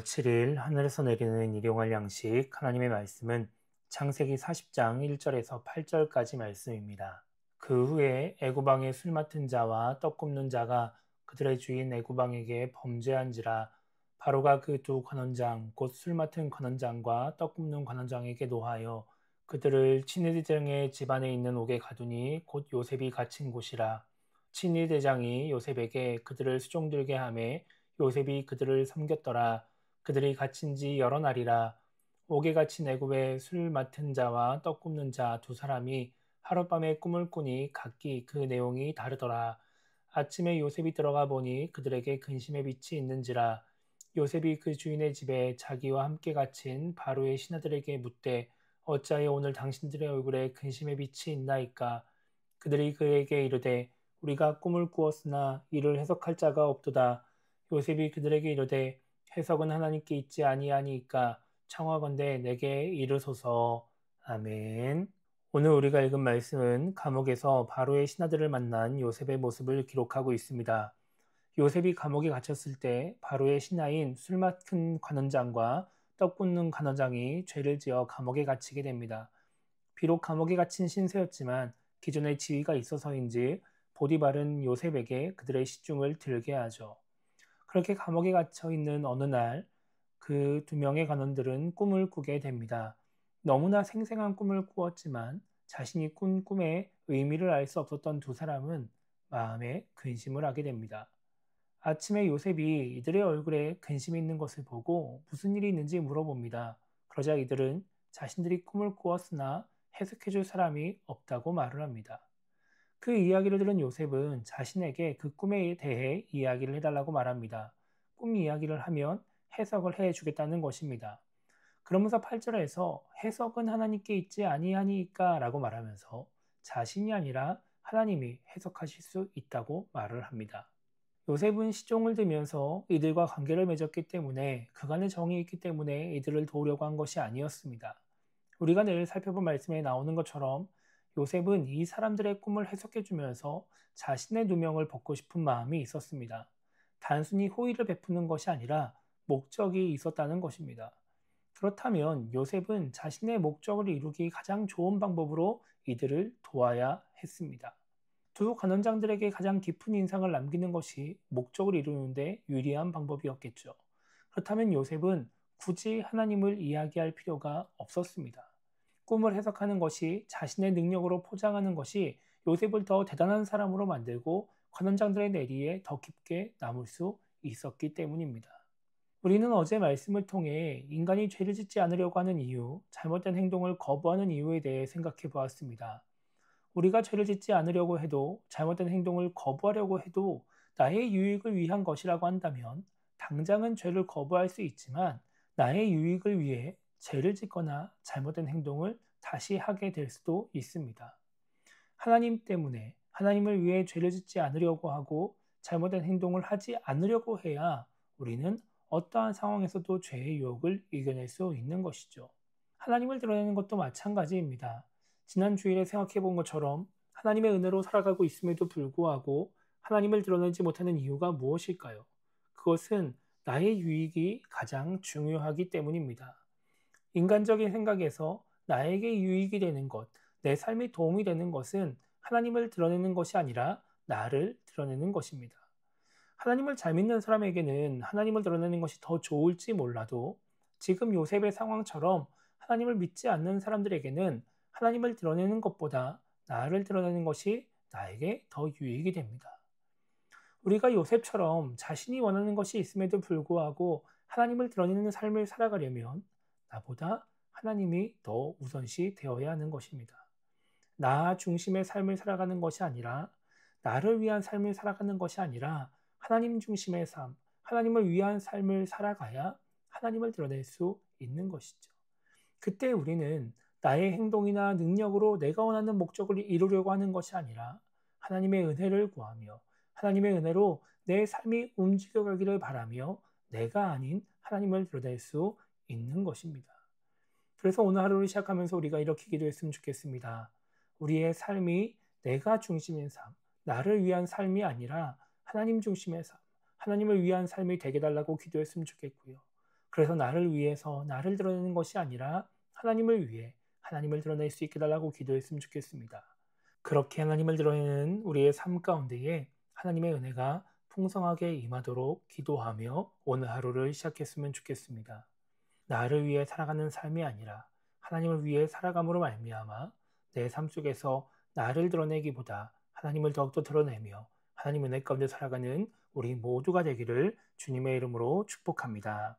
7일 하늘에서 내리는 일용할 양식 하나님의 말씀은 창세기 40장 1절에서 8절까지 말씀입니다. 그 후에 애굽 왕의 술 맡은 자와 떡 굽는 자가 그들의 주인 애굽 왕에게 범죄한지라. 바로가 그 두 관원장 곧 술 맡은 관원장과 떡 굽는 관원장에게 노하여 그들을 친위대장의 집안에 있는 옥에 가두니 곧 요셉이 갇힌 곳이라. 친위대장이 요셉에게 그들을 수종들게 하매 요셉이 그들을 섬겼더라. 그들이 갇힌 지 여러 날이라. 옥에 갇힌 애굽의 술 맡은 자와 떡 굽는 자 두 사람이 하룻밤에 꿈을 꾸니 각기 그 내용이 다르더라. 아침에 요셉이 들어가 보니 그들에게 근심의 빛이 있는지라. 요셉이 그 주인의 집에 자기와 함께 갇힌 바로의 신하들에게 묻되 어찌하여 오늘 당신들의 얼굴에 근심의 빛이 있나이까. 그들이 그에게 이르되 우리가 꿈을 꾸었으나 이를 해석할 자가 없도다. 요셉이 그들에게 이르되 해석은 하나님께 있지 아니하니이까 청하건대 내게 이르소서. 아멘. 오늘 우리가 읽은 말씀은 감옥에서 바로의 신하들을 만난 요셉의 모습을 기록하고 있습니다. 요셉이 감옥에 갇혔을 때 바로의 신하인 술 맡은 관원장과 떡 굽는 관원장이 죄를 지어 감옥에 갇히게 됩니다. 비록 감옥에 갇힌 신세였지만 기존의 지위가 있어서인지 보디발은 요셉에게 그들의 시중을 들게 하죠. 그렇게 감옥에 갇혀 있는 어느 날 그 두 명의 관원들은 꿈을 꾸게 됩니다. 너무나 생생한 꿈을 꾸었지만 자신이 꾼 꿈의 의미를 알 수 없었던 두 사람은 마음에 근심을 하게 됩니다. 아침에 요셉이 이들의 얼굴에 근심이 있는 것을 보고 무슨 일이 있는지 물어봅니다. 그러자 이들은 자신들이 꿈을 꾸었으나 해석해줄 사람이 없다고 말을 합니다. 그 이야기를 들은 요셉은 자신에게 그 꿈에 대해 이야기를 해달라고 말합니다. 꿈 이야기를 하면 해석을 해주겠다는 것입니다. 그러면서 8절에서 해석은 하나님께 있지 아니하니까 라고 말하면서 자신이 아니라 하나님이 해석하실 수 있다고 말을 합니다. 요셉은 시종을 들면서 이들과 관계를 맺었기 때문에 그간의 정이 있기 때문에 이들을 도우려고 한 것이 아니었습니다. 우리가 내일 살펴볼 말씀에 나오는 것처럼 요셉은 이 사람들의 꿈을 해석해 주면서 자신의 누명을 벗고 싶은 마음이 있었습니다. 단순히 호의를 베푸는 것이 아니라 목적이 있었다는 것입니다. 그렇다면 요셉은 자신의 목적을 이루기 가장 좋은 방법으로 이들을 도와야 했습니다. 두 관원장들에게 가장 깊은 인상을 남기는 것이 목적을 이루는데 유리한 방법이었겠죠. 그렇다면 요셉은 굳이 하나님을 이야기할 필요가 없었습니다. 꿈을 해석하는 것이 자신의 능력으로 포장하는 것이 요셉을 더 대단한 사람으로 만들고 관원장들의 내리에 더 깊게 남을 수 있었기 때문입니다. 우리는 어제 말씀을 통해 인간이 죄를 짓지 않으려고 하는 이유, 잘못된 행동을 거부하는 이유에 대해 생각해 보았습니다. 우리가 죄를 짓지 않으려고 해도 잘못된 행동을 거부하려고 해도 나의 유익을 위한 것이라고 한다면 당장은 죄를 거부할 수 있지만 나의 유익을 위해 죄를 짓거나 잘못된 행동을 다시 하게 될 수도 있습니다. 하나님 때문에 하나님을 위해 죄를 짓지 않으려고 하고 잘못된 행동을 하지 않으려고 해야 우리는 어떠한 상황에서도 죄의 유혹을 이겨낼 수 있는 것이죠. 하나님을 드러내는 것도 마찬가지입니다. 지난 주일에 생각해 본 것처럼 하나님의 은혜로 살아가고 있음에도 불구하고 하나님을 드러내지 못하는 이유가 무엇일까요? 그것은 나의 유익이 가장 중요하기 때문입니다. 인간적인 생각에서 나에게 유익이 되는 것, 내 삶에 도움이 되는 것은 하나님을 드러내는 것이 아니라 나를 드러내는 것입니다. 하나님을 잘 믿는 사람에게는 하나님을 드러내는 것이 더 좋을지 몰라도 지금 요셉의 상황처럼 하나님을 믿지 않는 사람들에게는 하나님을 드러내는 것보다 나를 드러내는 것이 나에게 더 유익이 됩니다. 우리가 요셉처럼 자신이 원하는 것이 있음에도 불구하고 하나님을 드러내는 삶을 살아가려면 나보다 하나님이 더 우선시 되어야 하는 것입니다. 나 중심의 삶을 살아가는 것이 아니라 나를 위한 삶을 살아가는 것이 아니라 하나님 중심의 삶, 하나님을 위한 삶을 살아가야 하나님을 드러낼 수 있는 것이죠. 그때 우리는 나의 행동이나 능력으로 내가 원하는 목적을 이루려고 하는 것이 아니라 하나님의 은혜를 구하며 하나님의 은혜로 내 삶이 움직여가기를 바라며 내가 아닌 하나님을 드러낼 수 있는 것입니다. 그래서 오늘 하루를 시작하면서 우리가 이렇게 기도했으면 좋겠습니다. 우리의 삶이 내가 중심인 삶, 나를 위한 삶이 아니라 하나님 중심의 삶, 하나님을 위한 삶이 되게 달라고 기도했으면 좋겠고요. 그래서 나를 위해서 나를 드러내는 것이 아니라 하나님을 위해 하나님을 드러낼 수 있게 달라고 기도했으면 좋겠습니다. 그렇게 하나님을 드러내는 우리의 삶 가운데에 하나님의 은혜가 풍성하게 임하도록 기도하며 오늘 하루를 시작했으면 좋겠습니다. 나를 위해 살아가는 삶이 아니라 하나님을 위해 살아감으로 말미암아 내 삶 속에서 나를 드러내기보다 하나님을 더욱더 드러내며 하나님 은혜 가운데 살아가는 우리 모두가 되기를 주님의 이름으로 축복합니다.